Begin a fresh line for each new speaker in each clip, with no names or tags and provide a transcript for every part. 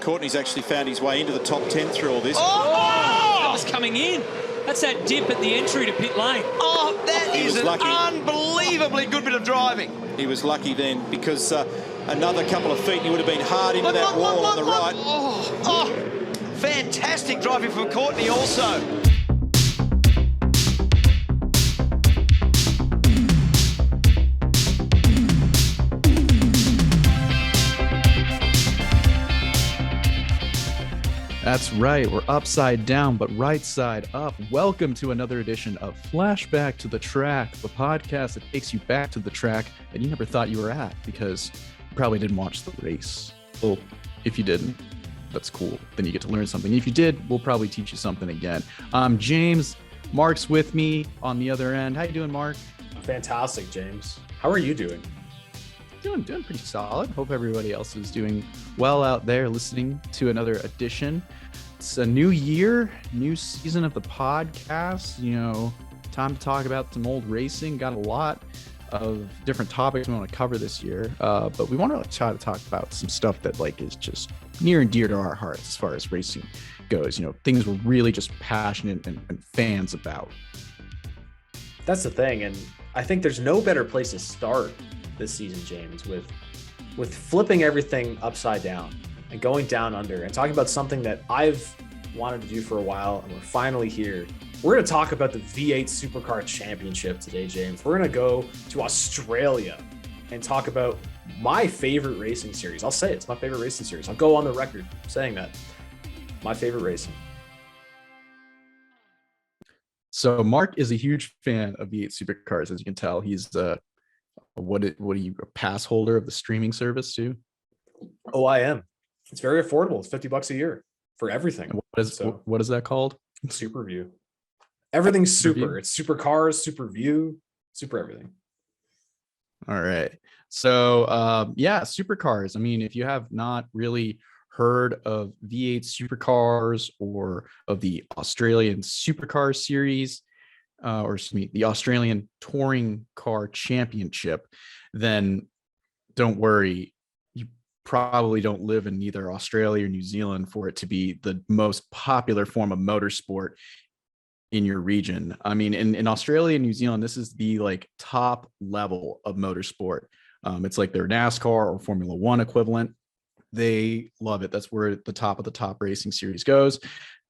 Courtney's actually found his way into the top 10 through all this.
That was coming in. That's that dip at the entry to pit lane.
Oh, that is an unbelievably good bit of driving.
He was lucky then because another couple of feet and he would have been hard into that wall on the right.
Oh, fantastic driving from Courtney also.
That's right, we're upside down, but right side up. Welcome to another edition of Flashback to the Track, the podcast that takes you back to the track that you never thought you were at because you probably didn't watch the race. Well, if you didn't, that's cool. Then you get to learn something. If you did, we'll probably teach you something again. I'm James. Mark's with me on the other end. How you doing, Mark?
Fantastic, James. How are you doing?
Doing pretty solid. Hope everybody else is doing well out there listening to another edition. It's a new year, new season of the podcast. You know, time to talk about some old racing. Got a lot of different topics we want to cover this year, but we want to try to talk about some stuff that is just near and dear to our hearts as far as racing goes. You know, things we're really just passionate and fans about.
That's the thing, and I think there's no better place to start this season, James, with flipping everything upside down and going down under and talking about something that I've wanted to do for a while, and we're finally here. We're going to talk about the V8 Supercar Championship today, James. We're going to go to Australia and talk about my favorite racing series. I'll say it's my favorite racing series. I'll go on the record saying that. My favorite racing.
So Mark is a huge fan of V8 Supercars, as you can tell. He's what are you, a pass holder of the streaming service too?
Oh, I am. It's very affordable. It's $50 a year for everything.
And what is that called?
SuperView. Everything's super. It's Supercars, SuperView, super everything.
All right. So yeah, Supercars. I mean, if you have not really heard of V8 Supercars or of the Australian Supercar series, or excuse me, the Australian Touring Car Championship, then don't worry. You probably don't live in either Australia or New Zealand for it to be the most popular form of motorsport in your region. I mean, in Australia and New Zealand, this is the top level of motorsport. It's like their NASCAR or Formula One equivalent. They love it. That's where the top of the top racing series goes.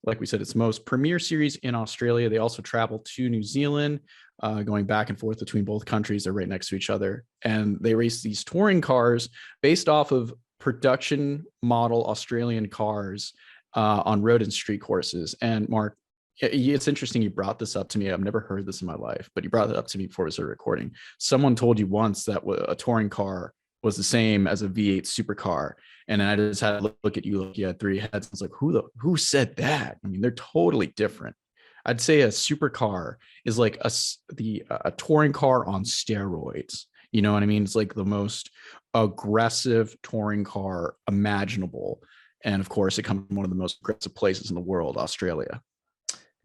Like we said, it's the most premier series in Australia. They also travel to New Zealand, going back and forth between both countries. They're right next to each other. And they race these touring cars based off of production model Australian cars on road and street courses. And Mark, it's interesting you brought this up to me. I've never heard this in my life, but you brought it up to me before we started recording. Someone told you once that a touring car was the same as a V8 supercar. And I just had to look at you like you had three heads. I was like, who said that? I mean, they're totally different. I'd say a supercar is like a touring car on steroids. You know what I mean? It's like the most aggressive touring car imaginable. And of course, it comes from one of the most aggressive places in the world, Australia.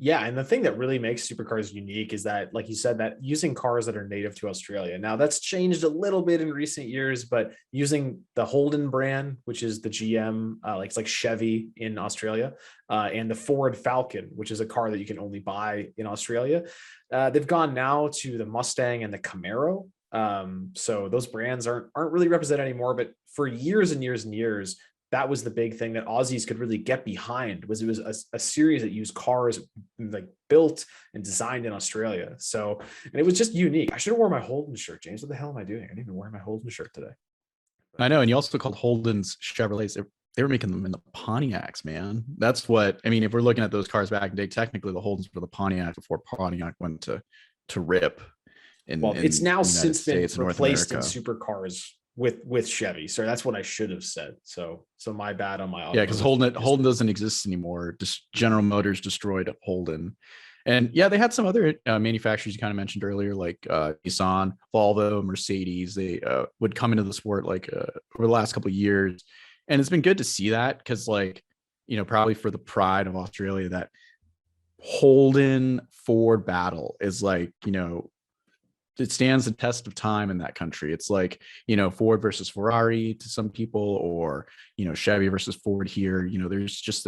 Yeah, and the thing that really makes supercars unique is that, like you said, that using cars that are native to Australia. Now, that's changed a little bit in recent years, but using the Holden brand, which is the GM, it's like Chevy in Australia, and the Ford Falcon, which is a car that you can only buy in Australia. They've gone now to the Mustang and the Camaro. So those brands aren't really represented anymore, but for years and years and years, that was the big thing that Aussies could really get behind. It was a series that used cars built and designed in Australia. So, and it was just unique. I should have worn my Holden shirt, James. What the hell am I doing? I didn't even wear my Holden shirt today.
I know. And you also called Holden's Chevrolets. They were making them in the Pontiacs, man. That's what, I mean, if we're looking at those cars back in the day, technically the Holdens were the Pontiac before Pontiac went to rip.
It's now since been replaced in
America.
supercars with Chevy. So that's what I should have said. So my bad on my.
Yeah, because Holden doesn't exist anymore. Just General Motors destroyed Holden. And yeah, they had some other manufacturers you kind of mentioned earlier, like Nissan, Volvo, Mercedes. They would come into the sport over the last couple of years. And it's been good to see that because probably for the pride of Australia, that Holden Ford battle is it stands the test of time in that country. It's like, you know, Ford versus Ferrari to some people, or, you know, Chevy versus Ford here. You know, there's just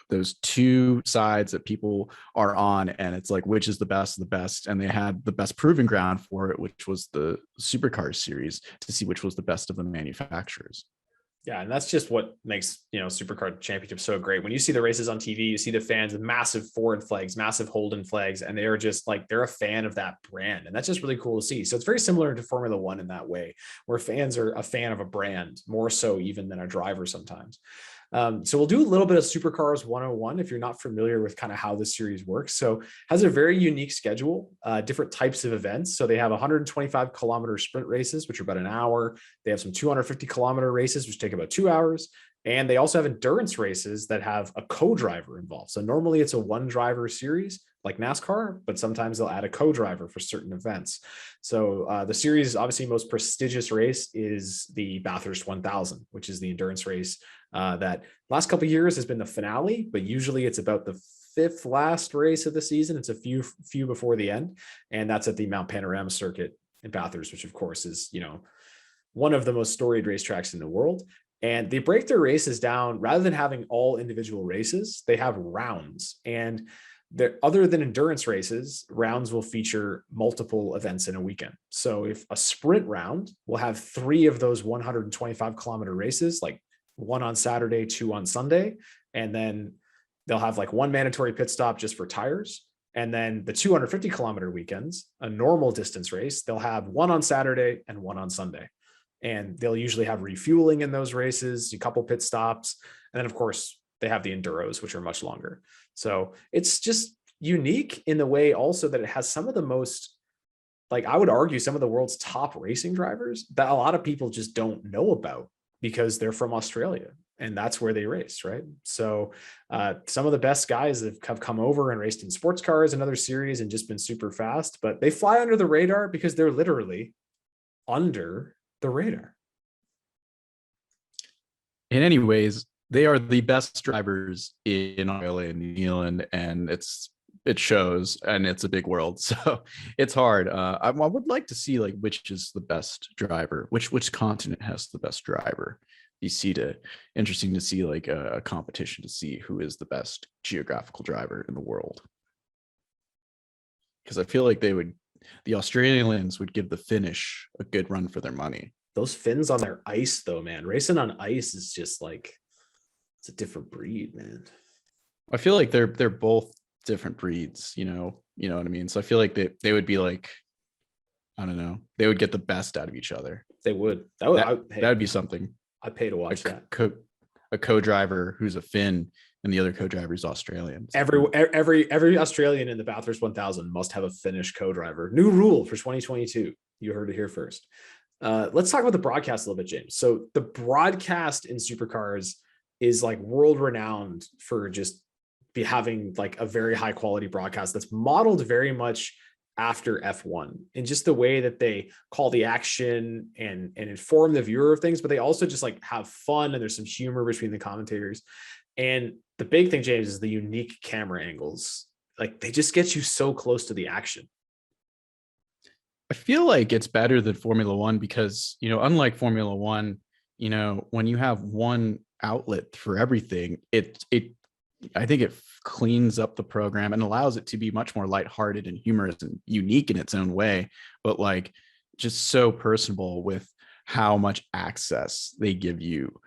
those two sides that people are on, and it's like, which is the best of the best. And they had the best proving ground for it, which was the Supercars series, to see which was the best of the manufacturers.
Yeah, and that's just what makes, you know, Supercar Championship so great. When you see the races on TV, you see the fans with massive Ford flags, massive Holden flags, and they're just like, they're a fan of that brand. And that's just really cool to see. So it's very similar to Formula One in that way, where fans are a fan of a brand more so even than a driver sometimes. So we'll do a little bit of Supercars 101 if you're not familiar with kind of how this series works. So it has a very unique schedule, different types of events. So they have 125-kilometer sprint races, which are about an hour. They have some 250-kilometer races, which take about 2 hours. And they also have endurance races that have a co-driver involved. So normally it's a one-driver series like NASCAR, but sometimes they'll add a co-driver for certain events. So the series, obviously most prestigious race is the Bathurst 1000, which is the endurance race that last couple of years has been the finale, but usually it's about the fifth last race of the season. It's a few before the end. And that's at the Mount Panorama circuit in Bathurst, which of course is, you know, one of the most storied racetracks in the world. And they break their races down, rather than having all individual races, they have rounds. And other than endurance races, rounds will feature multiple events in a weekend. So if a sprint round will have 3 of those 125-kilometer races, like 1 on Saturday, 2 on Sunday, and then they'll have like 1 mandatory pit stop just for tires. And then the 250-kilometer weekends, a normal distance race, they'll have 1 on Saturday and 1 on Sunday. And they'll usually have refueling in those races, a couple pit stops. And then of course they have the enduros, which are much longer. So it's just unique in the way also that it has some of the most, like I would argue, some of the world's top racing drivers that a lot of people just don't know about because they're from Australia and that's where they race, right? So some of the best guys have come over and raced in sports cars and other series and just been super fast, but they fly under the radar because they're literally under the radar.
In any ways, they are the best drivers in Australia and New Zealand, and it shows, and it's a big world, so it's hard. I would like to see like which is the best driver, which continent has the best driver. Interesting to see like a competition to see who is the best geographical driver in the world, because I feel like the Australians would give the Finnish a good run for their money.
Those Finns on their ice though, man, racing on ice is just like, it's a different breed, man.
I feel like they're both different breeds, you know what I mean? So I feel like they would be like, I don't know, they would get the best out of each other.
They would.
That'd be something.
I'd pay to watch that.
A co-driver who's a Finn and the other co-driver is Australian.
Every Australian in the Bathurst 1000 must have a Finnish co-driver. New rule for 2022. You heard it here first. Let's talk about the broadcast a little bit, James. So the broadcast in Supercars is like world renowned for just having like a very high quality broadcast that's modeled very much after F1 in just the way that they call the action and inform the viewer of things, but they also just like have fun and there's some humor between the commentators. And the big thing, James, is the unique camera angles. Like they just get you so close to the action.
I feel like it's better than Formula One because, you know, unlike Formula One, you know, when you have one outlet for everything, I think it cleans up the program and allows it to be much more lighthearted and humorous and unique in its own way, but like just so personable with how much access they give you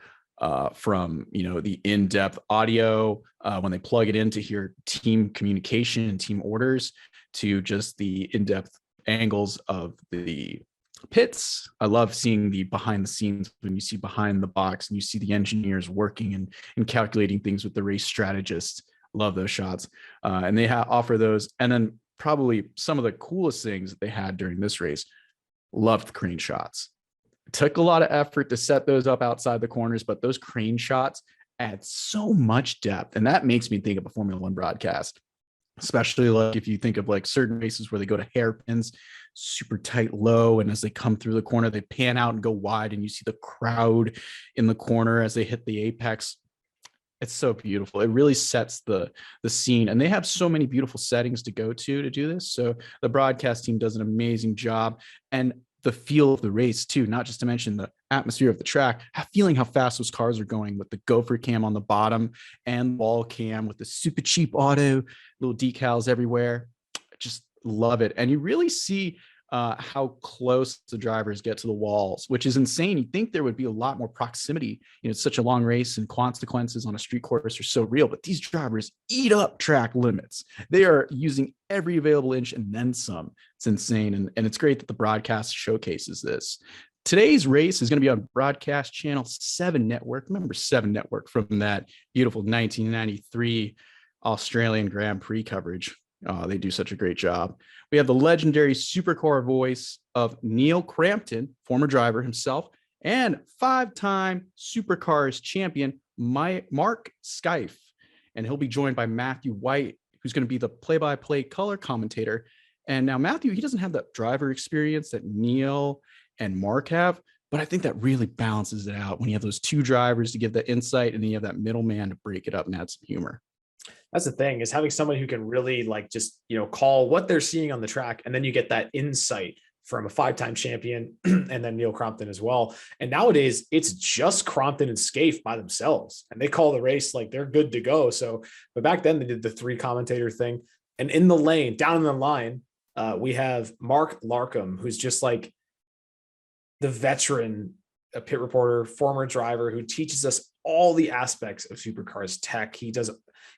from, you know, the in-depth audio when they plug it in to hear team communication and team orders to just the in-depth angles of the pits. I love seeing the behind the scenes when you see behind the box and you see the engineers working and calculating things with the race strategists. Love those shots. And they offer those. And then probably some of the coolest things that they had during this race, loved the crane shots. It took a lot of effort to set those up outside the corners, but those crane shots add so much depth. And that makes me think of a Formula One broadcast, especially like if you think of like certain races where they go to hairpins, super tight low, and as they come through the corner they pan out and go wide and you see the crowd in the corner as they hit the apex. It's so beautiful. It really sets the scene, and they have so many beautiful settings to go to do this. So the broadcast team does an amazing job, and the feel of the race too, not just to mention the atmosphere of the track, feeling how fast those cars are going with the gopher cam on the bottom and wall cam with the super cheap auto, little decals everywhere. Just love it. And you really see how close the drivers get to the walls, which is insane. You'd think there would be a lot more proximity. It's such a long race, and consequences on a street course are so real, but these drivers eat up track limits. They are using every available inch and then some. It's insane. And it's great that the broadcast showcases this. Today's race is going to be on Broadcast Channel 7 Network. Remember 7 Network from that beautiful 1993 Australian Grand Prix coverage. Oh, they do such a great job. We have the legendary supercar voice of Neil Crampton, former driver himself, and 5-time Supercars champion, Mark Skife. And he'll be joined by Matthew White, who's going to be the play-by-play color commentator. And now Matthew, he doesn't have that driver experience that Neil and Mark have, but I think that really balances it out when you have those two drivers to give the insight, and then you have that middleman to break it up and add some humor.
That's the thing, is having someone who can really just, call what they're seeing on the track. And then you get that insight from a 5-time champion and then Neil Crompton as well. And nowadays it's just Crompton and Scaife by themselves, and they call the race like they're good to go. So, but back then they did the 3 commentator thing. And in the lane, down in the line, we have Mark Larkham, who's just like the veteran, a pit reporter, former driver, who teaches us all the aspects of supercars tech.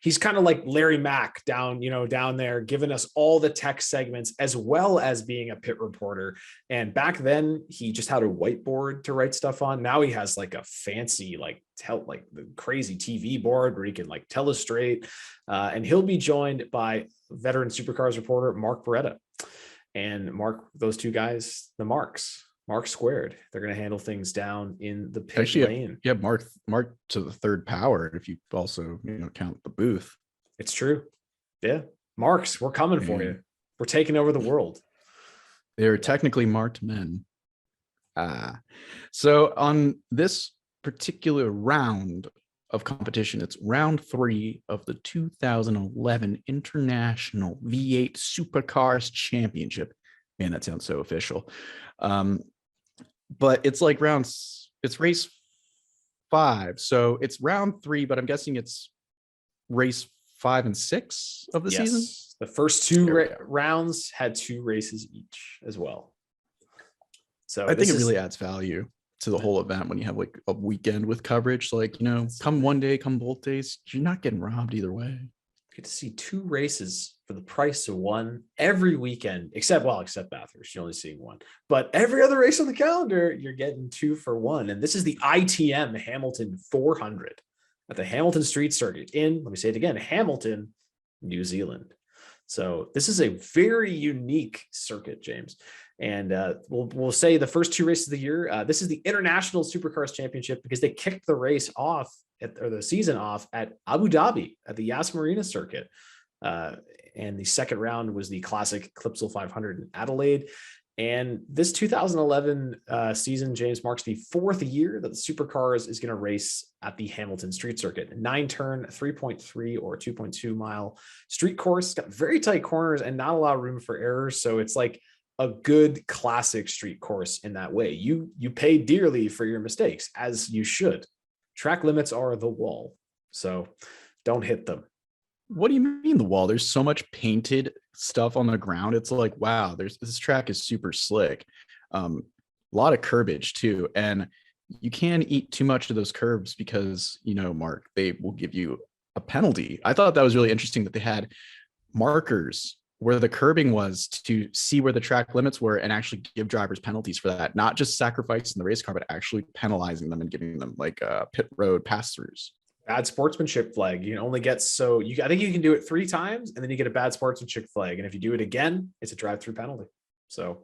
He's kind of like Larry Mack down there, giving us all the tech segments, as well as being a pit reporter. And back then he just had a whiteboard to write stuff on. Now he has like a fancy, the crazy TV board where he can telestrate. And he'll be joined by veteran supercars reporter Mark Beretta. And Mark, those two guys, the Mark squared. They're going to handle things down in the pit lane.
Yeah, Mark to the 3rd power, if you also count the booth.
It's true. Yeah, Marks, we're coming for you. We're taking over the world.
They're technically marked men. So on this particular round of competition, it's round 3 of the 2011 International V8 Supercars Championship. Man, that sounds so official. But it's it's race 5. So it's round 3, but I'm guessing it's race 5 and 6 of the season.
The first 2 rounds had 2 races each as well. So
I think it really adds value to the whole event when you have a weekend with coverage. Come one day, come both days, you're not getting robbed either way.
Get to see 2 races for the price of 1 every weekend, except Bathurst, you're only seeing 1. But every other race on the calendar, you're getting 2 for 1. And this is the ITM Hamilton 400 at the Hamilton Street Circuit in, let me say it again, Hamilton, New Zealand. So this is a very unique circuit, James. And we'll say the first 2 races of the year, this is the International Supercars Championship, because they kicked the race off the season off at Abu Dhabi at the Yas Marina circuit. And the second round was the classic Clipsal 500 in Adelaide. And this 2011 season, James, marks the 4th year that the Supercars is going to race at the Hamilton Street Circuit. 9-turn, 3.3 or 2.2 mile street course. It's got very tight corners and not a lot of room for errors. So it's like a good classic street course in that way. You pay dearly for your mistakes, as you should. Track limits are the wall, so don't hit them.
What do you mean the wall? There's so much painted stuff on the ground. It's like, wow, this track is super slick. A lot of curbage too. And you can eat too much of those curbs because, Mark, they will give you a penalty. I thought that was really interesting that they had markers where the curbing was to see where the track limits were and actually give drivers penalties for that, not just sacrificing the race car, but actually penalizing them and giving them pit road pass-throughs.
Bad sportsmanship flag. You can only get I think you can do it 3 times and then you get a bad sportsmanship flag. And if you do it again, it's a drive-through penalty. So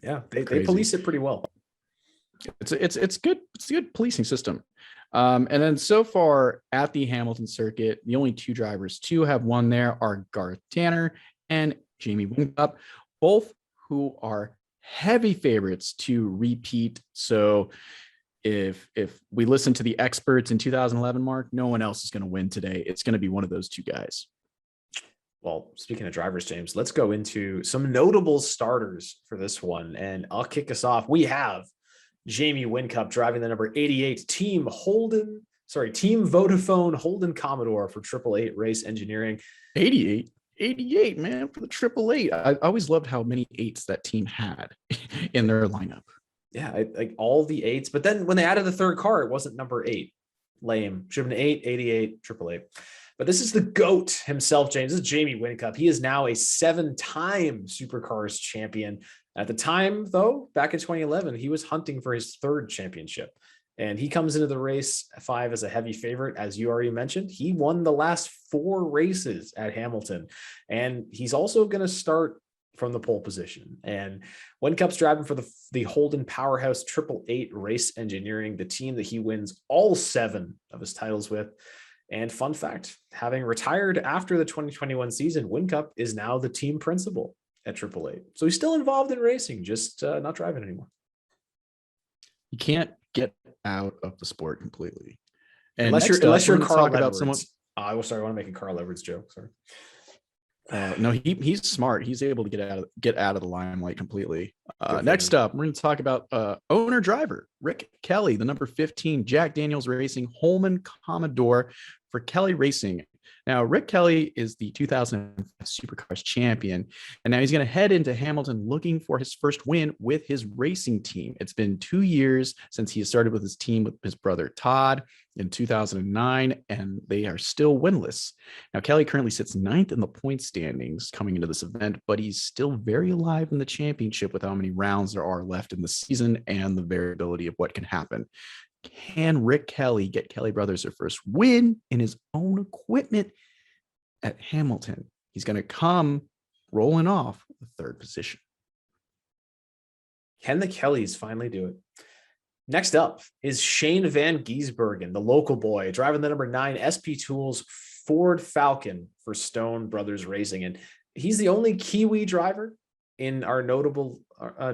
yeah, they police it pretty well.
It's good. It's a good policing system. And then so far at the Hamilton circuit, the only 2 drivers to have won there are Garth Tanner and Jamie Wingcup, both who are heavy favorites to repeat. So, if we listen to the experts in 2011, Mark, no one else is going to win today. It's going to be one of those two guys.
Well, speaking of drivers, James, let's go into some notable starters for this one. And I'll kick us off. We have Jamie Whincup driving the number 88 Team Vodafone Holden Commodore for 888 Race Engineering.
88, man, for the 888. I always loved how many eights that team had in their lineup.
Yeah, like all the eights. But then when they added the third car, it wasn't number 8. Lame. Should have been 8, 88, 888. But this is the GOAT himself, James. This is Jamie Whincup. He is now a 7-time Supercars champion. At the time, though, back in 2011, he was hunting for his 3rd championship. And he comes into the race 5 as a heavy favorite, as you already mentioned. He won the last 4 races at Hamilton. And he's also going to start from the pole position. And Whincup's driving for the Holden Powerhouse 888 Race Engineering, the team that he wins all 7 of his titles with. And fun fact, having retired after the 2021 season, Whincup is now the team principal at 888. So he's still involved in racing, just not driving anymore.
You can't get out of the sport completely. And
unless you're Carl
talk about someone.
I want to make a Carl Edwards joke. Sorry.
No, he's smart. He's able to get out of the limelight completely. Next up, we're going to talk about owner driver Rick Kelly, the number 15 Jack Daniels Racing Holman Commodore for Kelly Racing. Now, Rick Kelly is the 2005 Supercars champion, and now he's going to head into Hamilton looking for his first win with his racing team. It's been 2 years since he started with his team with his brother Todd in 2009, and they are still winless. Now, Kelly currently sits 9th in the point standings coming into this event, but he's still very alive in the championship with how many rounds there are left in the season and the variability of what can happen. Can Rick Kelly get Kelly Brothers their first win in his own equipment at Hamilton? He's going to come rolling off the 3rd position.
Can the Kellys finally do it? Next up is Shane Van Giesbergen, the local boy, driving the number 9 SP Tools Ford Falcon for Stone Brothers Racing. And he's the only Kiwi driver in our notable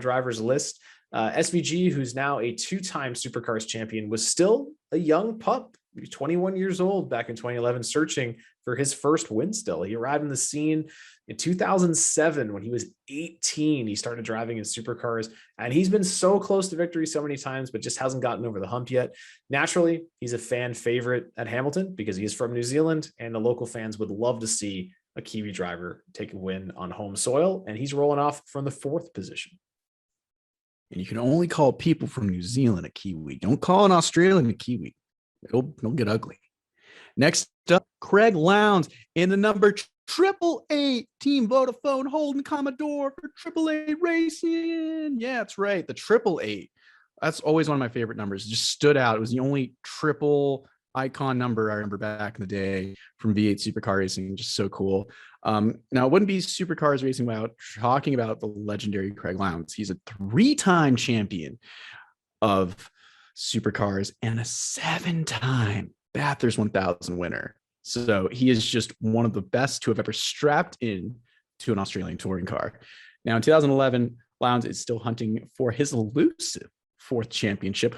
drivers list. SVG, who's now a 2-time Supercars champion, was still a young pup, 21 years old back in 2011, searching for his first win still. He arrived in the scene in 2007 when he was 18. He started driving in Supercars, and he's been so close to victory so many times, but just hasn't gotten over the hump yet. Naturally, he's a fan favorite at Hamilton because he is from New Zealand, and the local fans would love to see a Kiwi driver take a win on home soil, and he's rolling off from the 4th position.
And you can only call people from New Zealand a Kiwi. Don't call an Australian a Kiwi. It'll get ugly. Next up, Craig Lowndes in the number 888 Team Vodafone Holden Commodore for 888 Racing. Yeah, that's right. The 888. That's always one of my favorite numbers. It just stood out. It was the only triple icon number I remember back in the day from V8 Supercar Racing. Just so cool. Now, it wouldn't be Supercars Racing without talking about the legendary Craig Lowndes. He's a 3-time champion of Supercars and a 7-time Bathurst 1000 winner. So he is just one of the best to have ever strapped in to an Australian touring car. Now, in 2011, Lowndes is still hunting for his elusive 4th championship.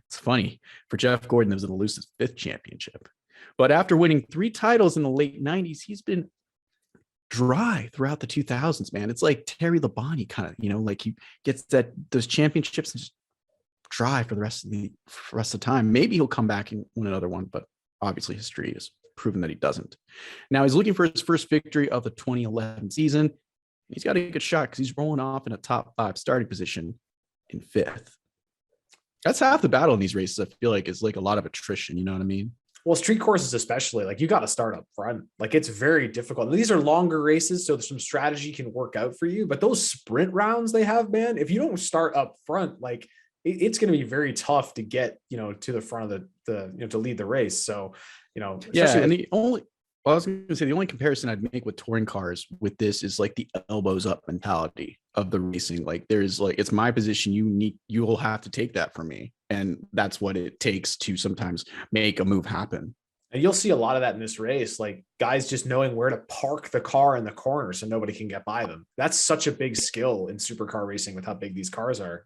It's funny. For Jeff Gordon, it was an elusive 5th championship. But after winning 3 titles in the late 90s, he's been dry throughout the 2000s, man. It's like Terry Labonte kind of, like he gets those championships and just dry for the rest of the time. Maybe he'll come back and win another one, but obviously history has proven that he doesn't. Now he's looking for his first victory of the 2011 season. He's got a good shot because he's rolling off in a top 5 starting position in 5th. That's half the battle in these races. I feel like is like a lot of attrition. You know what I mean?
Well, street courses especially, like you got to start up front. Like it's very difficult. And these are longer races, so some strategy can work out for you. But those sprint rounds they have, man, if you don't start up front, like it's going to be very tough to get, to the front of the to lead the race. So,
yeah. And I was going to say the only comparison I'd make with touring cars with this is like the elbows up mentality of the racing. Like there's like, it's my position. You will have to take that from me. And that's what it takes to sometimes make a move happen.
And you'll see a lot of that in this race, like guys just knowing where to park the car in the corner so nobody can get by them. That's such a big skill in supercar racing with how big these cars are,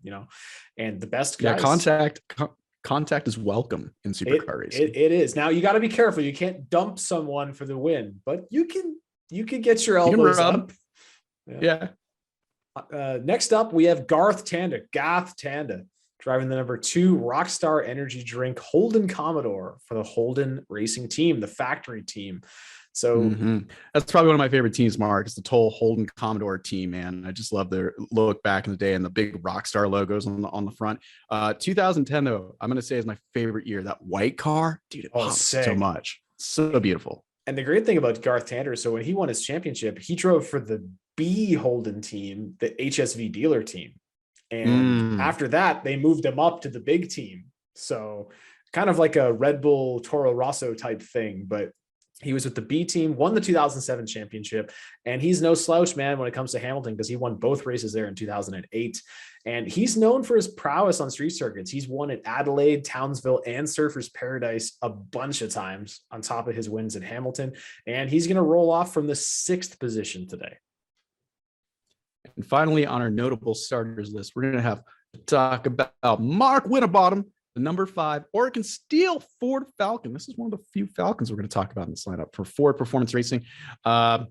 and the best guys.
Yeah, contact is welcome in supercar racing.
It is. Now you got to be careful. You can't dump someone for the win, but you can get your elbows up.
Yeah.
Next up, we have Gath Tanda, driving the number 2 Rockstar Energy Drink Holden Commodore for the Holden Racing Team, the factory team. So
that's probably one of my favorite teams, Mark. It's the Toll Holden Commodore team, man. I just love their look back in the day and the big Rockstar logos on the front. 2010, though, I'm going to say is my favorite year. That white car, dude, it pops so much. So beautiful.
And the great thing about Garth Tander, so when he won his championship, he drove for the B Holden team, the HSV dealer team. And after that, they moved him up to the big team. So kind of like a Red Bull Toro Rosso type thing, but he was with the B team, won the 2007 championship, and he's no slouch, man, when it comes to Hamilton, because he won both races there in 2008. And he's known for his prowess on street circuits. He's won at Adelaide, Townsville, and Surfers Paradise a bunch of times on top of his wins at Hamilton. And he's going to roll off from the 6th position today.
And finally, on our notable starters list, we're going to have to talk about Mark Winterbottom, the number 5 Oregon Steel Ford Falcon. This is one of the few Falcons we're going to talk about in this lineup for Ford Performance Racing. Our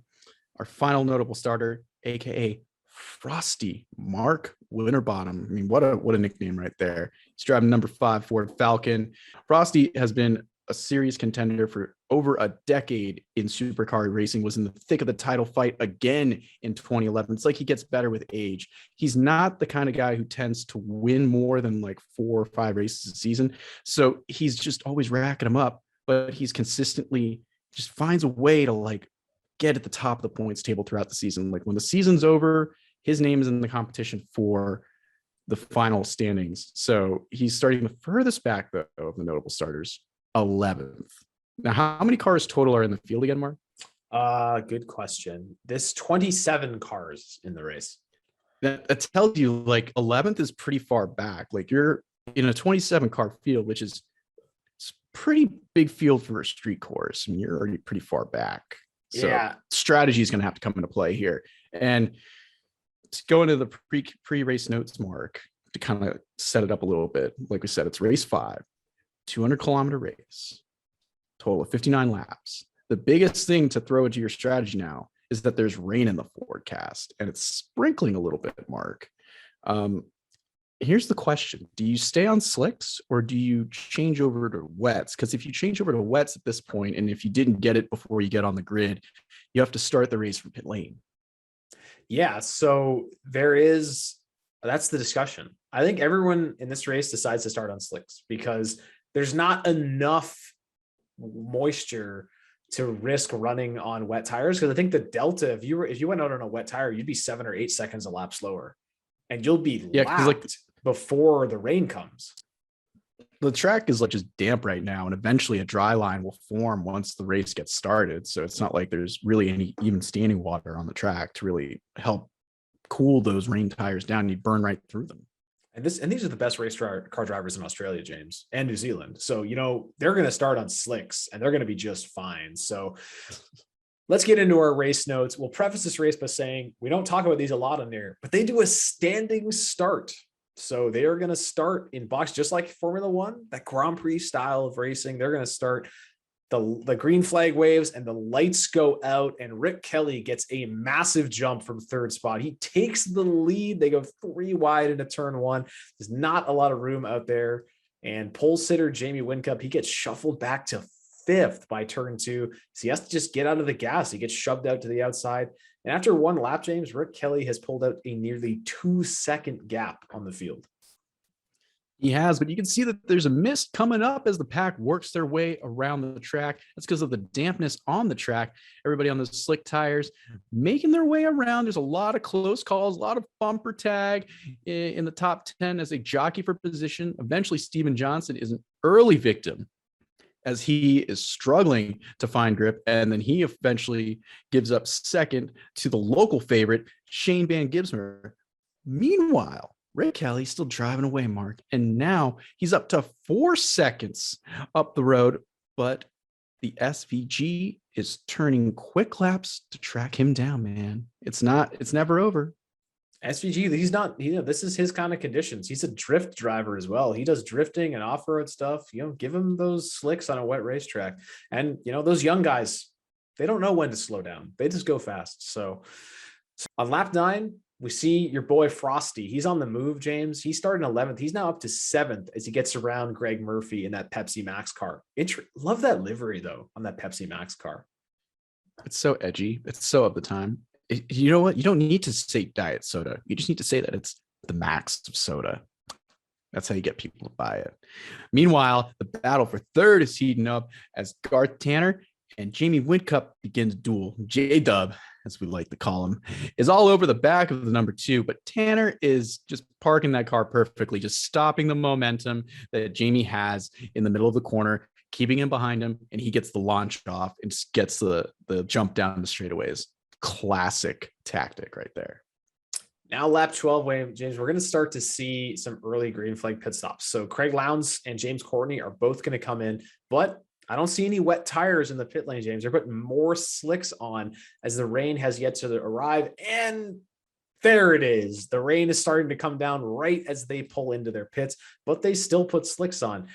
final notable starter, aka Frosty, Mark Winterbottom. I mean, what a nickname right there. He's driving number 5 Ford Falcon. Frosty has been a serious contender for over a decade in supercar racing, was in the thick of the title fight again in 2011. It's like he gets better with age. He's not the kind of guy who tends to win more than like 4 or 5 races a season. So he's just always racking them up, but he's consistently just finds a way to like get at the top of the points table throughout the season. Like when the season's over, his name is in the competition for the final standings. So he's starting the furthest back though of the notable starters, 11th. Now, how many cars total are in the field again, Mark?
Good question. This 27 cars in the race.
That tells you like 11th is pretty far back. Like you're in a 27 car field, which is pretty big field for a street course. I mean, you're already pretty far back. So
yeah,
strategy is going to have to come into play here. And to go into the pre-race notes, Mark, to kind of set it up a little bit. Like we said, it's race 5, 200-kilometer race, total of 59 laps. The biggest thing to throw into your strategy now is that there's rain in the forecast and it's sprinkling a little bit, Mark. Here's the question. Do you stay on slicks or do you change over to wets? Because if you change over to wets at this point, and if you didn't get it before you get on the grid, you have to start the race from pit lane.
Yeah, so that's the discussion. I think everyone in this race decides to start on slicks because there's not enough moisture to risk running on wet tires. Because I think the delta, if you went out on a wet tire, you'd be 7 or 8 seconds a lap slower, and you'll be lapped before the rain comes.
The track is like just damp right now, and eventually a dry line will form once the race gets started. So it's not like there's really any even standing water on the track to really help cool those rain tires down. You burn right through them. And
these are the best race car drivers in Australia, James, and New Zealand. So, they're going to start on slicks and they're going to be just fine. So let's get into our race notes. We'll preface this race by saying we don't talk about these a lot on there, but they do a standing start. So they are going to start in box, just like Formula One, that Grand Prix style of racing. They're going to start, the green flag waves and the lights go out, and Rick Kelly gets a massive jump from 3rd spot. He takes the lead. They go 3 wide into turn 1. There's not a lot of room out there. And pole sitter Jamie Whincup, he gets shuffled back to 5th by turn 2. So he has to just get out of the gas. He gets shoved out to the outside. And after 1 lap, James, Rick Kelly has pulled out a nearly 2-second gap on the field.
He has, but you can see that there's a mist coming up as the pack works their way around the track. That's because of the dampness on the track. Everybody on those slick tires making their way around. There's a lot of close calls, a lot of bumper tag in the top 10 as a jockey for position. Eventually, Steven Johnson is an early victim as he is struggling to find grip. And then he eventually gives up second to the local favorite, Shane Van Gisbergen. Meanwhile, Rick Kelly still driving away, Mark. And now he's up to 4 seconds up the road, but the SVG is turning quick laps to track him down, man. It's never over.
SVG, he's not, this is his kind of conditions. He's a drift driver as well. He does drifting and off-road stuff. Give him those slicks on a wet racetrack. And, those young guys, they don't know when to slow down. They just go fast. So on lap 9, we see your boy Frosty. He's on the move, James. He started in 11th. He's now up to 7th as he gets around Greg Murphy in that Pepsi Max car. Love that livery, though, on that Pepsi Max car.
It's so edgy. It's so of the time. You know what? You don't need to say diet soda. You just need to say that it's the max of soda. That's how you get people to buy it. Meanwhile, the battle for third is heating up as Garth Tanner and Jamie Whincup begins duel. J-Dub, as we like to call him, is all over the back of the number 2, but Tanner is just parking that car perfectly, just stopping the momentum that Jamie has in the middle of the corner, keeping him behind him, and he gets the launch off and just gets the jump down the straightaways. Classic tactic right there.
Now lap 12, James, we're going to start to see some early green flag pit stops. So Craig Lowndes and James Courtney are both going to come in, but I don't see any wet tires in the pit lane, James. They're putting more slicks on as the rain has yet to arrive. And there it is. The rain is starting to come down right as they pull into their pits, but they still put slicks on.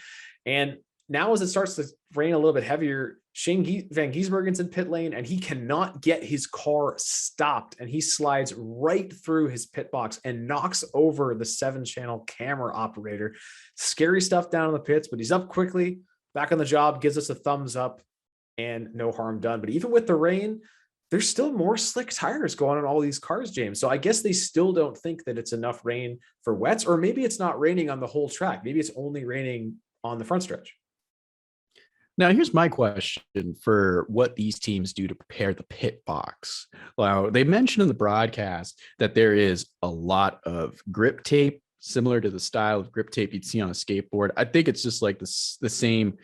And now as it starts to rain a little bit heavier, Shane Van Gisbergen's in pit lane and he cannot get his car stopped. And he slides right through his pit box and knocks over the 7-channel camera operator. Scary stuff down in the pits, but he's up quickly, back on the job, gives us a thumbs up and no harm done. But even with the rain, there's still more slick tires going on all these cars, James. So I guess they still don't think that it's enough rain for wets, or maybe it's not raining on the whole track. Maybe it's only raining on the front stretch.
Now, here's my question for what these teams do to prepare the pit box. Well, they mentioned in the broadcast that there is a lot of grip tape, similar to the style of grip tape you'd see on a skateboard. I think it's just like the same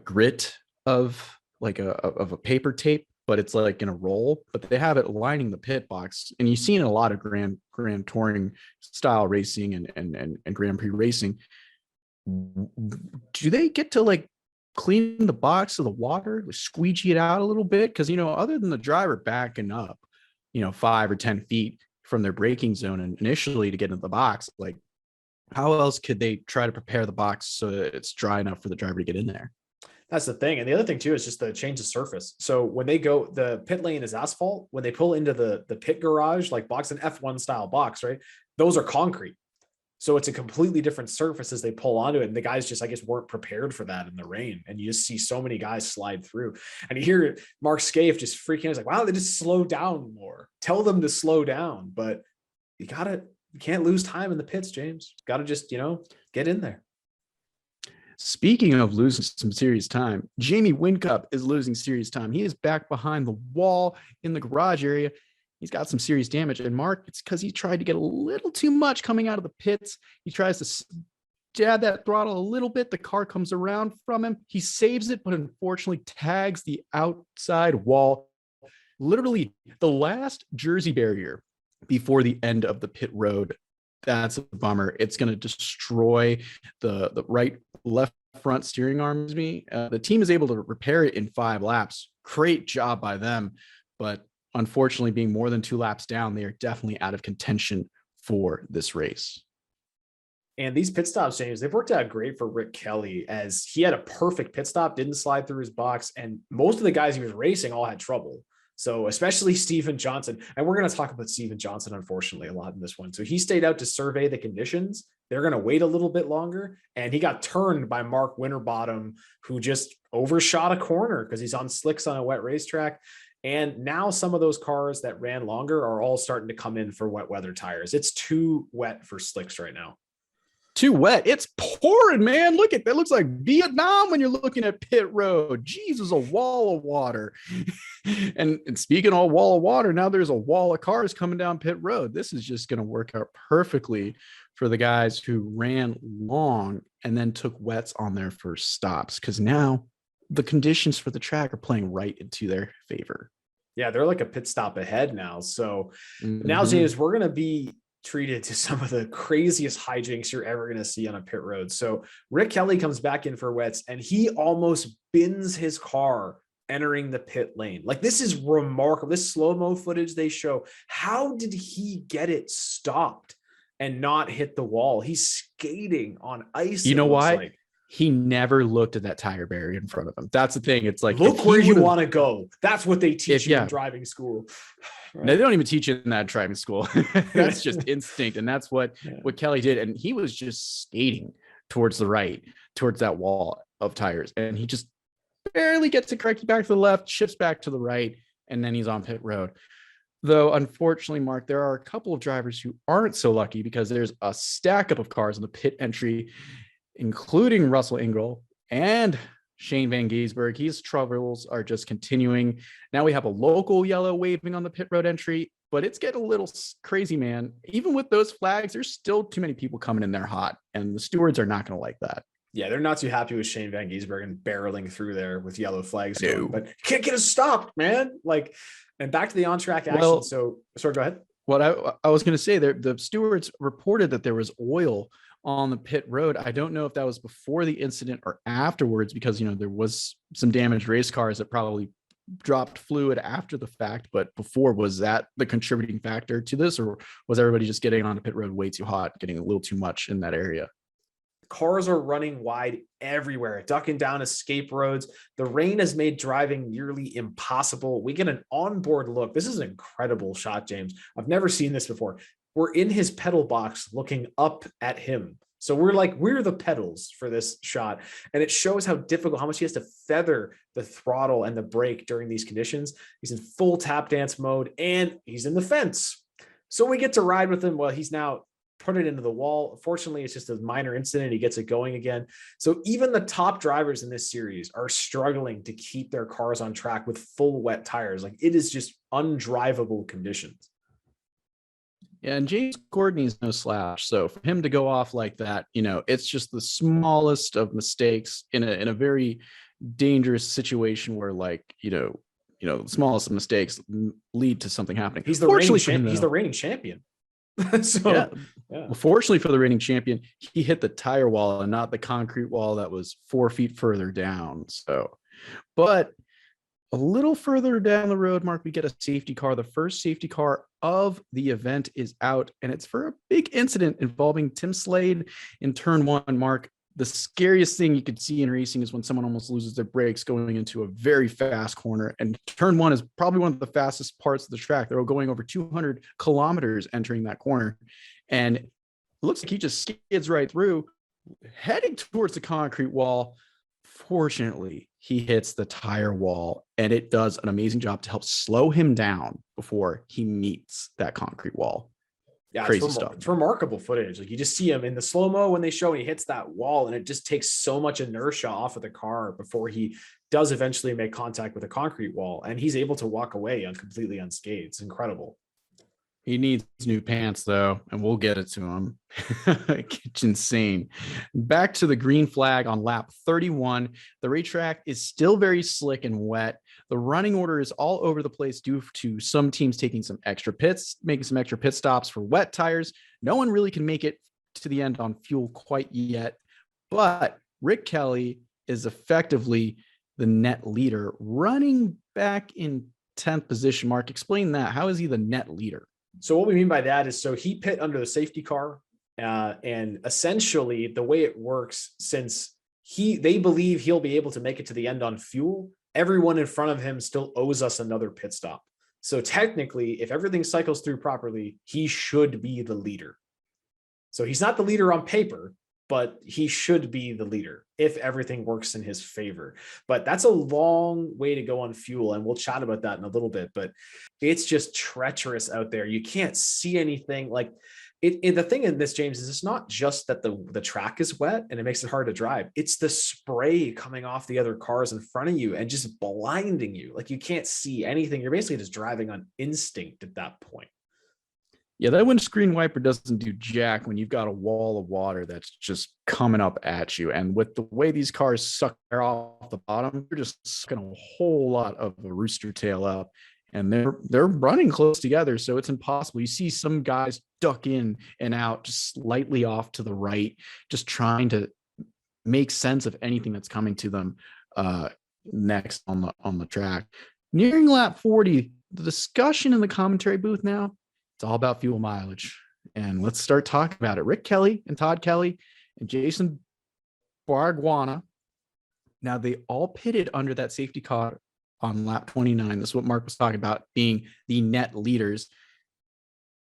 grit of like a paper tape, but it's like in a roll. But they have it lining the pit box, and you've seen a lot of Grand Touring style racing and Grand Prix racing. Do they get to like clean the box of the water, squeegee it out a little bit? Because, other than the driver backing up, 5 or 10 feet from their braking zone and initially to get into the box, like how else could they try to prepare the box so that it's dry enough for the driver to get in there?
That's the thing. And the other thing too is just the change of surface. So when they go, the pit lane is asphalt. When they pull into the pit garage, like box, an F1 style box, right? Those are concrete. So it's a completely different surface as they pull onto it. And the guys just, I guess, weren't prepared for that in the rain. And you just see so many guys slide through. And you hear Mark Scaife just freaking out. He's like, wow, they just slow down more. Tell them to slow down. But you can't lose time in the pits, James. Got to just, get in there.
Speaking of losing some serious time, Jamie Whincup is losing serious time. He is back behind the wall in the garage area. He's got some serious damage. And Mark, it's because he tried to get a little too much coming out of the pits. He tries to jab that throttle a little bit. The car comes around from him. He saves it, but unfortunately tags the outside wall. Literally the last Jersey barrier before the end of the pit road. That's a bummer. It's going to destroy the left front steering arm. The team is able to repair it in 5 laps. Great job by them. But unfortunately, being more than 2 laps down, they are definitely out of contention for this race.
And these pit stops, James, they've worked out great for Rick Kelly, as he had a perfect pit stop, didn't slide through his box. And most of the guys he was racing all had trouble. So especially Steven Johnson. And we're going to talk about Steven Johnson, unfortunately, a lot in this one. So he stayed out to survey the conditions. They're going to wait a little bit longer. And he got turned by Mark Winterbottom, who just overshot a corner because he's on slicks on a wet racetrack. And now some of those cars that ran longer are all starting to come in for wet weather tires. It's too wet for slicks right now.
Too wet. It's pouring, man. Look at that. Looks like Vietnam when you're looking at pit road. Jesus, a wall of water. and speaking of wall of water, now there's a wall of cars coming down pit road. This is just going to work out perfectly for the guys who ran long and then took wets on their first stops, because now the conditions for the track are playing right into their favor.
Yeah, they're like a pit stop ahead now. So now, James, we're going to be treated to some of the craziest hijinks you're ever going to see on a pit road. So Rick Kelly comes back in for wets and he almost bins his car entering the pit lane. Like, this is remarkable. This slow-mo footage they show, how did he get it stopped and not hit the wall? He's skating on ice.
You know why?
Like.
He never looked at that tire barrier in front of him. That's the thing. It's like,
look where you want to go. That's what they teach you in driving school. Right.
No, they don't even teach you in that driving school. That's just instinct. And that's what Kelly did. And he was just skating towards the right, towards that wall of tires. And he just barely gets it corrected back to the left, shifts back to the right, and then he's on pit road. Though, unfortunately, Mark, there are a couple of drivers who aren't so lucky because there's a stack up of cars in the pit entry, including Russell Ingall and Shane Van Gisbergen. His troubles are just continuing. Now we have a local yellow waving on the pit road entry, but it's getting a little crazy, man. Even with those flags, there's still too many people coming in there hot, and the stewards are not going to like that.
Yeah, they're not too happy with Shane Van Gisbergen barreling through there with yellow flags. Going, but can't get us stopped, man. Like, and back to the on-track action.
Well,
so sorry, go ahead.
What I was going to say there, the stewards reported that there was oil on the pit road. I don't know if that was before the incident or afterwards, because, you know, there was some damaged race cars that probably dropped fluid after the fact, but before, was that the contributing factor to this, or was everybody just getting on the pit road way too hot, getting a little too much in that area?
Cars are running wide everywhere, ducking down escape roads. The rain has made driving nearly impossible. We get an onboard look. This is an incredible shot, James. I've never seen this before. We're in his pedal box looking up at him. So we're the pedals for this shot. And it shows how difficult, how much he has to feather the throttle and the brake during these conditions. He's in full tap dance mode and he's in the fence. So we get to ride with him. Well, he's now put it into the wall. Fortunately, it's just a minor incident. He gets it going again. So even the top drivers in this series are struggling to keep their cars on track with full wet tires. Like, it is just undrivable conditions.
Yeah, and James Gordon is no slouch. So for him to go off like that, you know, it's just the smallest of mistakes in a very dangerous situation where, like, you know, the smallest of mistakes lead to something happening.
He's the reigning champion. He's the reigning champion. So, yeah.
Well, fortunately for the reigning champion, he hit the tire wall and not the concrete wall that was 4 feet further down. So, but a little further down the road, Mark, we get a safety car. The first safety car of the event is out, and it's for a big incident involving Tim Slade in turn one. Mark, the scariest thing you could see in racing is when someone almost loses their brakes going into a very fast corner. And turn one is probably one of the fastest parts of the track. They're going over 200 kilometers entering that corner. And it looks like he just skids right through, heading towards the concrete wall. Fortunately, he hits the tire wall, and it does an amazing job to help slow him down before he meets that concrete wall.
Yeah,
crazy stuff.
It's remarkable footage. Like, you just see him in the slow-mo when they show he hits that wall, and it just takes so much inertia off of the car before he does eventually make contact with a concrete wall, and he's able to walk away completely unscathed. It's incredible.
He needs new pants, though, and we'll get it to him. It's insane. Back to the green flag on lap 31. The racetrack is still very slick and wet. The running order is all over the place due to some teams taking some extra pits, making some extra pit stops for wet tires. No one really can make it to the end on fuel quite yet. But Rick Kelly is effectively the net leader, running back in 10th position. Mark, explain that. How is he the net leader?
So what we mean by that is, so he pit under the safety car, and essentially the way it works, since they believe he'll be able to make it to the end on fuel, everyone in front of him still owes us another pit stop. So technically, if everything cycles through properly, he should be the leader. So he's not the leader on paper, but he should be the leader if everything works in his favor. But that's a long way to go on fuel, and we'll chat about that in a little bit, but it's just treacherous out there. You can't see anything. Like, the thing in this, James, is it's not just that the track is wet and it makes it hard to drive. It's the spray coming off the other cars in front of you and just blinding you. Like, you can't see anything. You're basically just driving on instinct at that point.
Yeah, that windscreen wiper doesn't do jack when you've got a wall of water that's just coming up at you. And with the way these cars suck air off the bottom, you're just sucking a whole lot of a rooster tail up. And they're running close together, so it's impossible. You see some guys duck in and out just slightly off to the right, just trying to make sense of anything that's coming to them. next on the track. Nearing lap 40, the discussion in the commentary booth now, it's all about fuel mileage. And let's start talking about it. Rick Kelly and Todd Kelly and Jason Bargwanna. Now, they all pitted under that safety car on lap 29. This is what Mark was talking about, being the net leaders.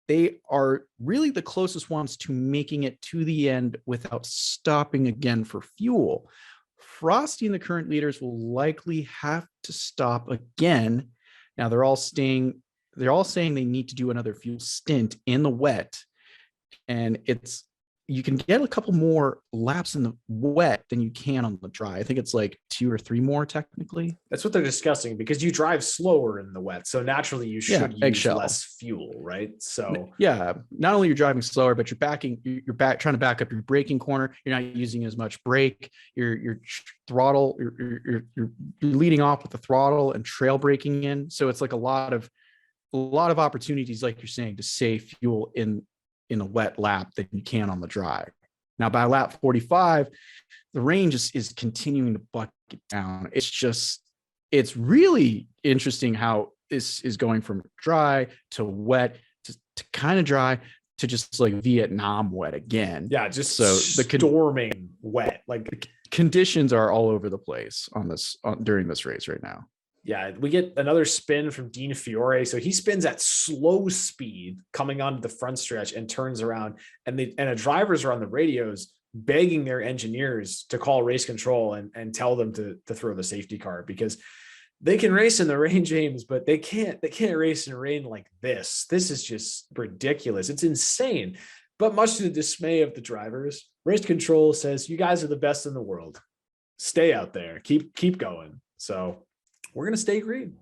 They are really the closest ones to making it to the end without stopping again for fuel. Frosty and the current leaders will likely have to stop again. Now, they're all saying they need to do another fuel stint in the wet. And you can get a couple more laps in the wet than you can on the dry. I think it's like 2 or 3 more technically.
That's what they're discussing, because you drive slower in the wet. So naturally you should use less fuel, right? So
yeah, not only you're driving slower, but you're trying to back up your braking corner. You're not using as much brake. Your throttle, you're leading off with the throttle and trail braking in. So it's like a lot of opportunities, like you're saying, to save fuel in a wet lap than you can on the dry. Now, by lap 45, the rain just is continuing to bucket down. It's really interesting how this is going from dry to wet to kind of dry to just like Vietnam wet again.
Yeah, just so storming wet. Like
the conditions are all over the place during this race right now.
Yeah, we get another spin from Dean Fiore. So he spins at slow speed coming onto the front stretch and turns around, and the drivers are on the radios begging their engineers to call race control and tell them to throw the safety car, because they can race in the rain, James, but they can't race in rain like this. This is just ridiculous. It's insane. But much to the dismay of the drivers, race control says, you guys are the best in the world. Stay out there. Keep going. So we're going to stay green.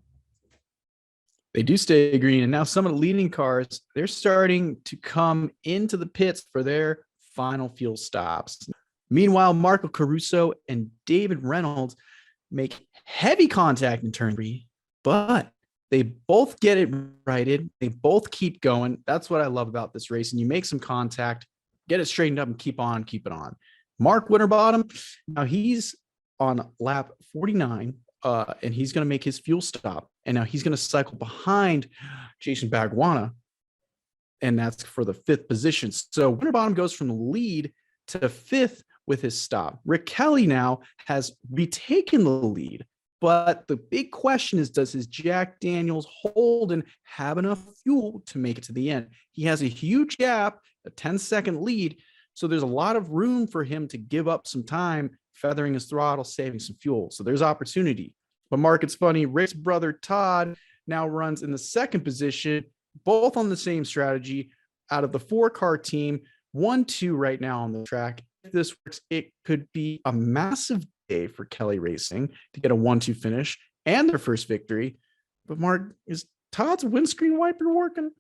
They do stay green. And now some of the leading cars, they're starting to come into the pits for their final fuel stops. Meanwhile, Marco Caruso and David Reynolds make heavy contact in turn 3, but they both get it righted. They both keep going. That's what I love about this race. And you make some contact, get it straightened up, and keep it on. Mark Winterbottom, now he's on lap 49. And he's going to make his fuel stop. And now he's going to cycle behind Jason Bargwanna. And that's for the 5th position. So Winterbottom goes from the lead to 5th with his stop. Rick Kelly now has retaken the lead. But the big question is, does his Jack Daniels Holden have enough fuel to make it to the end? He has a huge gap, a 10-second lead. So there's a lot of room for him to give up some time, feathering his throttle, saving some fuel. So there's opportunity. But Mark, it's funny, Rick's brother Todd now runs in the 2nd position, both on the same strategy out of the 4-car team, 1-2 right now on the track. If this works, it could be a massive day for Kelly Racing to get a 1-2 finish and their first victory. But Mark, is Todd's windscreen wiper working?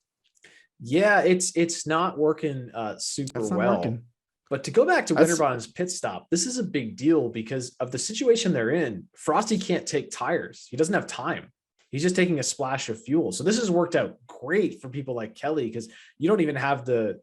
Yeah, it's not working super well. Working. But to go back to Winterbottom's pit stop, this is a big deal because of the situation they're in. Frosty can't take tires. He doesn't have time. He's just taking a splash of fuel. So this has worked out great for people like Kelly, because you don't even have to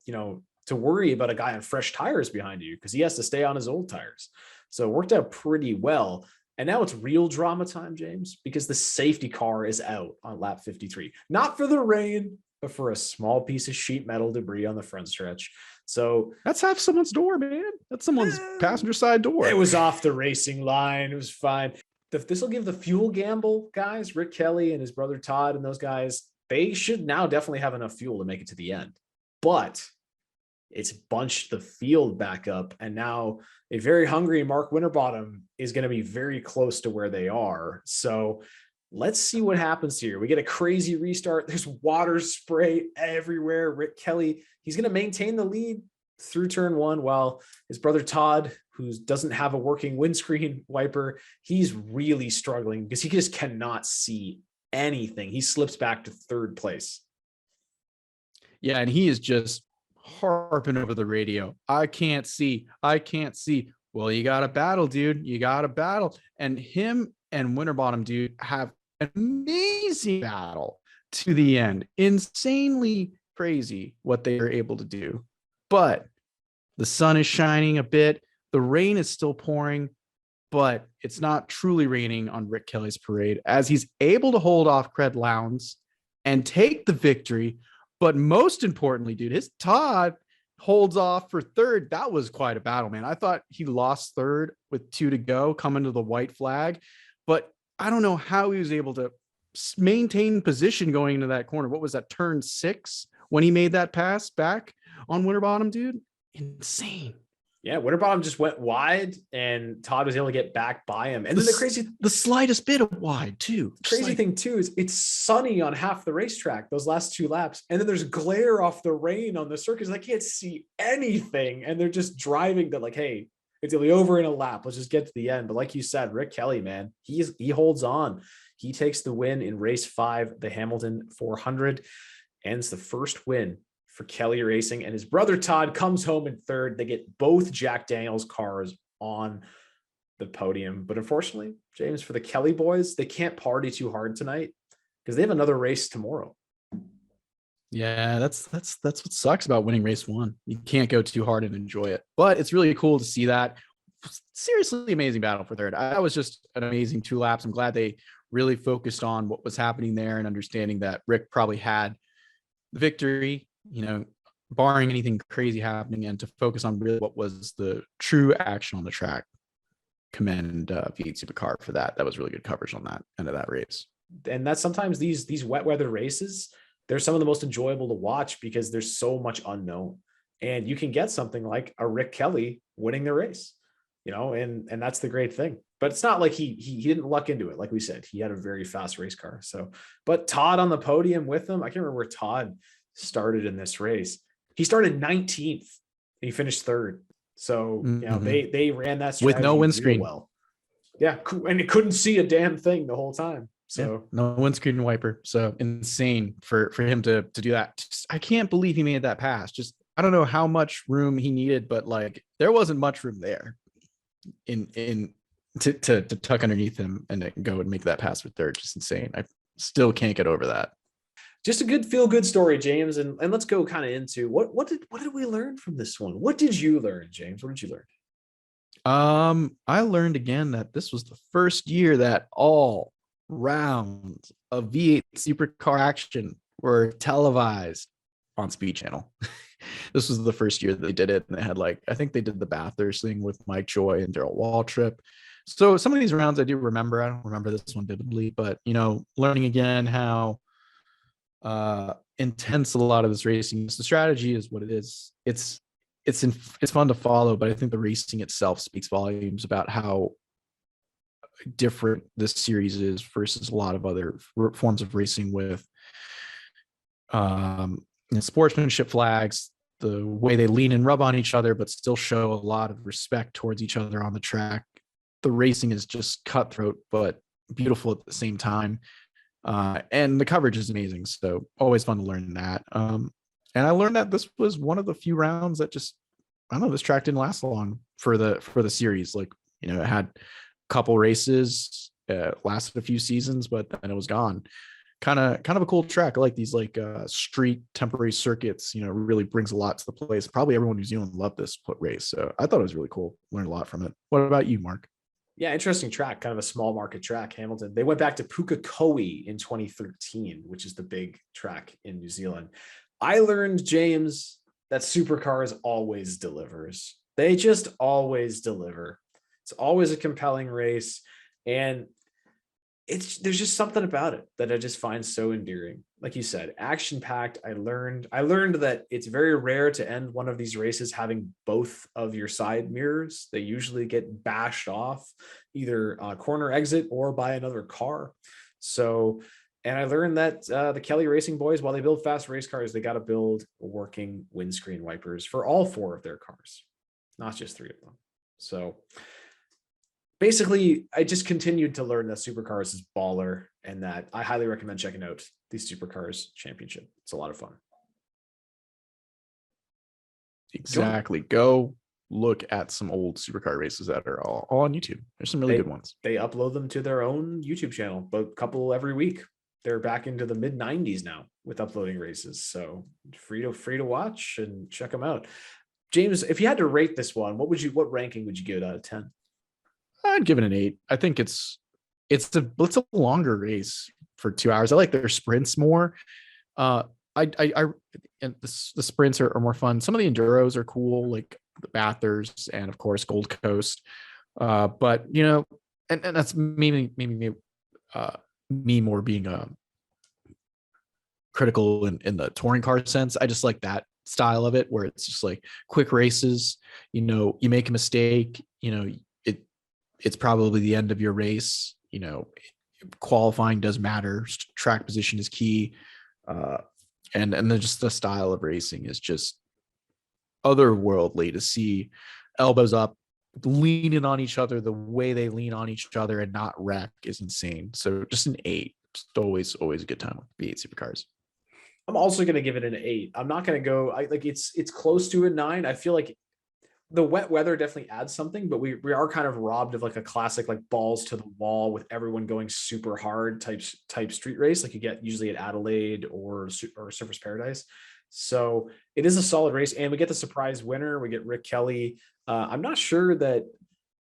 worry about a guy on fresh tires behind you, because he has to stay on his old tires. So it worked out pretty well. And now it's real drama time, James, because the safety car is out on lap 53. Not for the rain, but for a small piece of sheet metal debris on the front stretch. So
that's half someone's door, man. That's someone's passenger side door.
It was off the racing line. It was fine. This will give the fuel gamble guys, Rick Kelly and his brother Todd and those guys, they should now definitely have enough fuel to make it to the end. But it's bunched the field back up. And now a very hungry Mark Winterbottom is going to be very close to where they are. So let's see what happens here. We get a crazy restart. There's water spray everywhere. Rick Kelly, he's going to maintain the lead through turn 1, while his brother Todd, who doesn't have a working windscreen wiper, he's really struggling because he just cannot see anything. He slips back to 3rd place.
Yeah, and he is just harping over the radio. I can't see. Well, you got to battle, dude. You got to battle. And him and Winterbottom, dude, have an amazing battle to the end. Insanely crazy what they are able to do. But the sun is shining a bit. The rain is still pouring. but it's not truly raining on Rick Kelly's parade as he's able to hold off Cred Lowndes and take the victory. But most importantly, dude, his Todd holds off for third. That was quite a battle, man. I thought he lost third with 2 to go coming to the white flag, but I don't know how he was able to maintain position going into that corner. What was that, turn 6 when he made that pass back on Winterbottom, dude? Insane.
Yeah, Winterbottom just went wide and Todd was able to get back by him. And then
the slightest bit of wide too.
Crazy thing too is it's sunny on half the racetrack those last 2 laps, and then there's glare off the rain on the circuits. I can't see anything, and they're just driving to like, hey, it's gonna be over in a lap. Let's just get to the end. But like you said, Rick Kelly, man, he holds on. He takes the win in race 5, the Hamilton 400, and it's the first win for Kelly Racing, and his brother Todd comes home in third. They get both Jack Daniels cars on the podium, but unfortunately, James, for the Kelly boys, they can't party too hard tonight because they have another race tomorrow.
Yeah, that's what sucks about winning race 1. You can't go too hard and enjoy it, but it's really cool to see that. Seriously amazing battle for third. That was just an amazing 2 laps. I'm glad they really focused on what was happening there and understanding that Rick probably had the victory, barring anything crazy happening, and to focus on really what was the true action on the track. Commend V8 Supercar for that. That was really good coverage on that end of that race.
And that's sometimes these wet weather races, they're some of the most enjoyable to watch because there's so much unknown, and you can get something like a Rick Kelly winning the race, and that's the great thing. But it's not like he didn't luck into it. Like we said, he had a very fast race car. So, but Todd on the podium with him, I can't remember where Todd started in this race. He started 19th and he finished third. So, they ran that strategy
with no windscreen.
Well. Yeah. And it couldn't see a damn thing the whole time. So
yeah, no windscreen wiper. So insane for him to do that. I can't believe he made that pass. Just, I don't know how much room he needed, but like there wasn't much room there to tuck underneath him and go and make that pass for third. Just insane. I still can't get over that.
Just a good feel-good story, James. And let's go kind of into what did we learn from this one? What did you learn, James? What did you learn?
I learned again that this was the first year that all rounds of V8 Supercar action were televised on Speed Channel. This was the first year that they did it, and they had I think they did the Bathurst thing with Mike Joy and Daryl Waltrip. So some of these rounds I do remember. I don't remember this one vividly, but learning again how intense a lot of this racing is. The strategy is what it is. It's fun to follow, but I think the racing itself speaks volumes about how different this series is versus a lot of other forms of racing with sportsmanship flags, the way they lean and rub on each other, but still show a lot of respect towards each other on the track. The racing is just cutthroat, but beautiful at the same time. And the coverage is amazing. So always fun to learn that. And I learned that this was one of the few rounds that just, I don't know, this track didn't last long for the series. It had a couple races, lasted a few seasons, but then it was gone. Kind of a cool track. I like these street temporary circuits, really brings a lot to the place. Probably everyone in New Zealand loved this race. So I thought it was really cool. Learned a lot from it. What about you, Mark?
Yeah, interesting track, kind of a small market track, Hamilton. They went back to Pukekohe in 2013, which is the big track in New Zealand. I learned, James, that Supercars always delivers. They just always deliver. It's always a compelling race, and there's just something about it that I just find so endearing. Like you said, action-packed. I learned that it's very rare to end one of these races having both of your side mirrors. They usually get bashed off either a corner exit or by another car. So, and I learned that the Kelly Racing boys, while they build fast race cars, they got to build working windscreen wipers for all 4 of their cars, not just 3 of them. So basically, I just continued to learn that Supercars is baller, and that I highly recommend checking out the Supercars Championship. It's a lot of fun.
Exactly. Go look at some old Supercar races that are all on YouTube. There's some really good ones.
They upload them to their own YouTube channel, but a couple every week. They're back into the mid 90s now with uploading races. So free to watch and check them out. James, if you had to rate this one, what ranking would you give it out of 10?
I'd give it an 8. I think it's a longer race for 2 hours. I like their sprints more. I and the sprints are more fun. Some of the enduros are cool, like the Bathurst and of course Gold Coast. But and that's maybe me more being critical in the touring car sense. I just like that style of it where it's just like quick races. You make a mistake, it's probably the end of your race. Qualifying does matter. Track position is key. And then just the style of racing is just otherworldly to see. Elbows up, leaning on each other, the way they lean on each other and not wreck is insane. So just an 8. Just always a good time with V8 Supercars.
I'm also going to give it an 8. I'm not going to go, it's close to a 9. I feel like the wet weather definitely adds something, but we are kind of robbed of like a classic, like balls to the wall with everyone going super hard type street race. Like you get usually at Adelaide or Surfers Paradise. So it is a solid race, and we get the surprise winner. We get Rick Kelly. I'm not sure that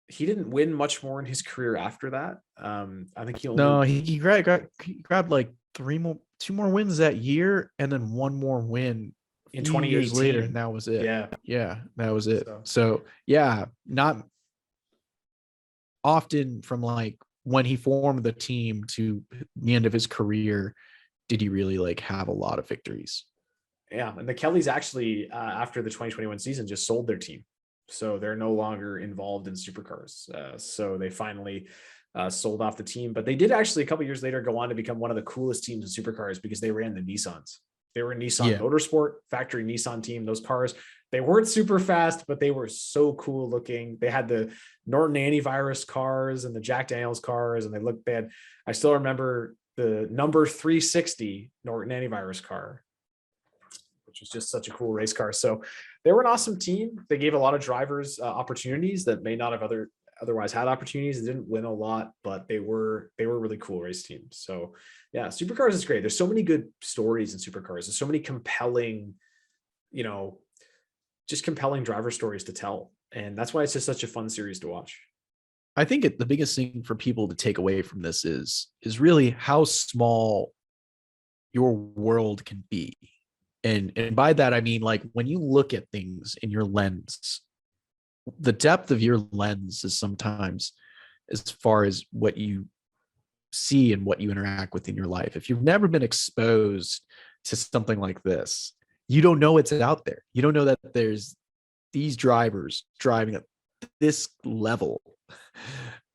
he didn't win much more in his career after that. I think he only
he grabbed like 2 more wins that year, and then 1 more win
in
20 years
2018
later, and that was it.
Yeah,
that was it. So yeah, not often from like when he formed the team to the end of his career did he really like have a lot of victories.
Yeah, and the Kellys actually after the 2021 season just sold their team, so they're no longer involved in supercars. So they finally sold off the team, but they did actually a couple years later go on to become one of the coolest teams in supercars because they ran the Nissans. They were a Nissan Motorsport factory Nissan team. Those cars, they weren't super fast, but they were so cool looking. They had the Norton antivirus cars and the Jack Daniels cars, and they looked bad. I still remember the number 360 Norton antivirus car, which was just such a cool race car. So they were an awesome team. They gave a lot of drivers opportunities that may not have otherwise had opportunities. They didn't win a lot, but they were really cool race teams. So yeah, supercars is great. There's so many good stories in supercars. There's so many compelling, just compelling driver stories to tell. And that's why it's just such a fun series to watch.
I think the biggest thing for people to take away from this is really how small your world can be. And by that, I mean, like when you look at things in your lens, the depth of your lens is sometimes as far as what you see and what you interact with in your life. If you've never been exposed to something like this, you don't know it's out there. You don't know that there's these drivers driving at this level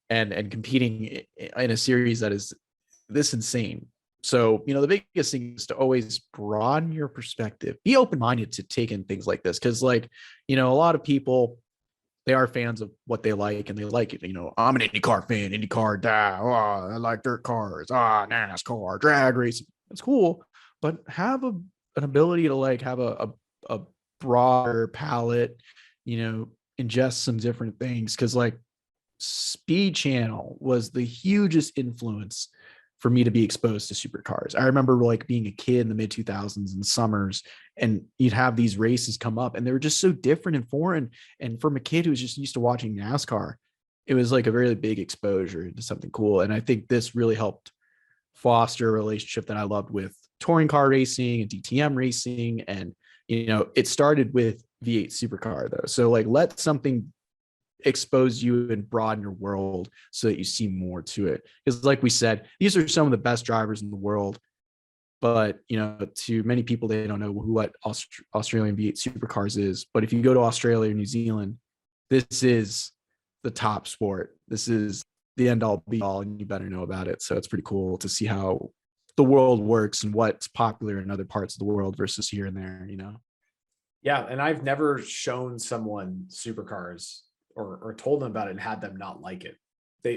and competing in a series that is this insane. So, the biggest thing is to always broaden your perspective, be open-minded to take in things like this. Cause like, a lot of people, they are fans of what they like and they like it. I'm an IndyCar fan, IndyCar, I like dirt cars, NASCAR, drag racing. It's cool, but have an ability to like have a broader palette, ingest some different things. Cause like Speed Channel was the hugest influence for me to be exposed to supercars. I remember like being a kid in the mid 2000s in summers, and you'd have these races come up and they were just so different and foreign. And from a kid who was just used to watching NASCAR, it was like a very big exposure to something cool. And I think this really helped foster a relationship that I loved with touring car racing and DTM racing. And, it started with V8 Supercar though. So like let something expose you and broaden your world so that you see more to it. Because like we said, these are some of the best drivers in the world, but to many people, they don't know what Australian V8 Supercars is. But if you go to Australia or New Zealand, this is the top sport. This is the end all be all, and you better know about it. So it's pretty cool to see how the world works and what's popular in other parts of the world versus here and there,
Yeah. And I've never shown someone supercars or told them about it and had them not like it.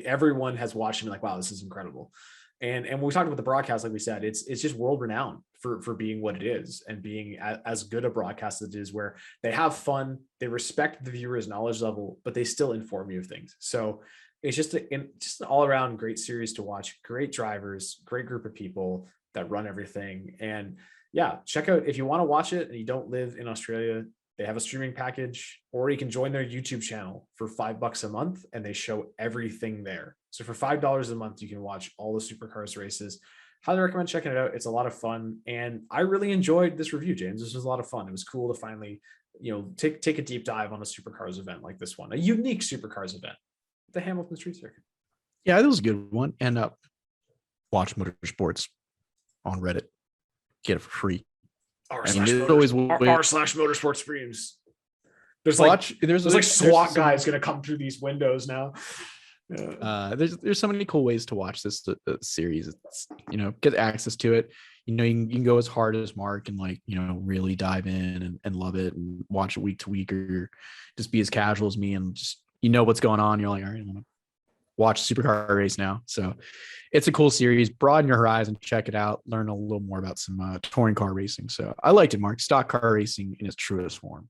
Everyone has watched me like, wow, this is incredible. And when we talked about the broadcast, like we said, it's just world renowned for being what it is and being as good a broadcast as it is, where they have fun, they respect the viewer's knowledge level, but they still inform you of things. So it's just an all around great series to watch. Great drivers, great group of people that run everything. And yeah, check out if you want to watch it and you don't live in Australia. They have a streaming package, or you can join their YouTube channel for $5 a month, and they show everything there. So for $5 a month, you can watch all the Supercars races. Highly recommend checking it out. It's a lot of fun, and I really enjoyed this review, James. This was a lot of fun. It was cool to finally, take a deep dive on a Supercars event like this one, a unique Supercars event, the Hamilton Street Circuit.
Yeah, that was a good one. And watch Motorsports on Reddit. Get it for free.
r/motorsport streams. There's like SWAT guys gonna come through these windows now.
There's so many cool ways to watch this series. It's, get access to it. You can go as hard as Mark and really dive in and love it and watch it week to week, or just be as casual as me and just what's going on. You're like, all right, I want to watch Supercar race now. So it's a cool series. Broaden your horizon, check it out, learn a little more about some touring car racing. So I liked it, Mark. Stock car racing in its truest form.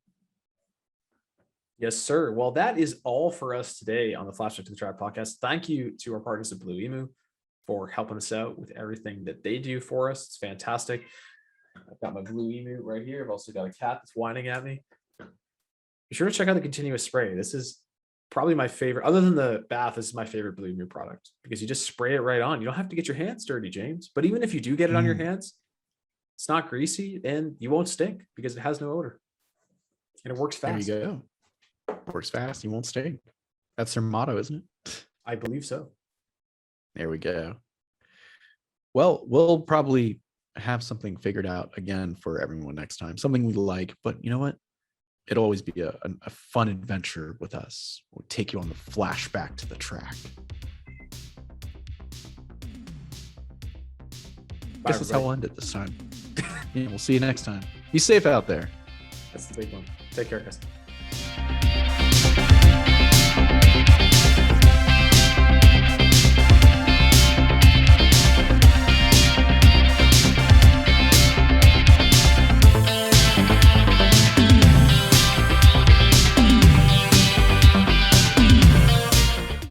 Yes, sir. Well, that is all for us today on the Flashback to the Track podcast. Thank you to our partners at Blue Emu for helping us out with everything that they do for us. It's fantastic. I've got my Blue Emu right here. I've also got a cat that's whining at me. Be sure to check out the continuous spray. This is probably my favorite, other than the bath. This is my favorite Blue Emu product because you just spray it right on. You don't have to get your hands dirty, James. But even if you do get it on your hands, it's not greasy and you won't stink because it has no odor. And it works fast.
There you go. Works fast, you won't stink. That's their motto, isn't it?
I believe so.
There we go. Well, we'll probably have something figured out again for everyone next time. Something we like, but you know what? It'll always be a fun adventure with us. We'll take you on the flashback to the track.
Bye,
Guess that's how we'll end it this time. Yeah, we'll see you next time. Be safe out there.
That's the big one. Take care, guys.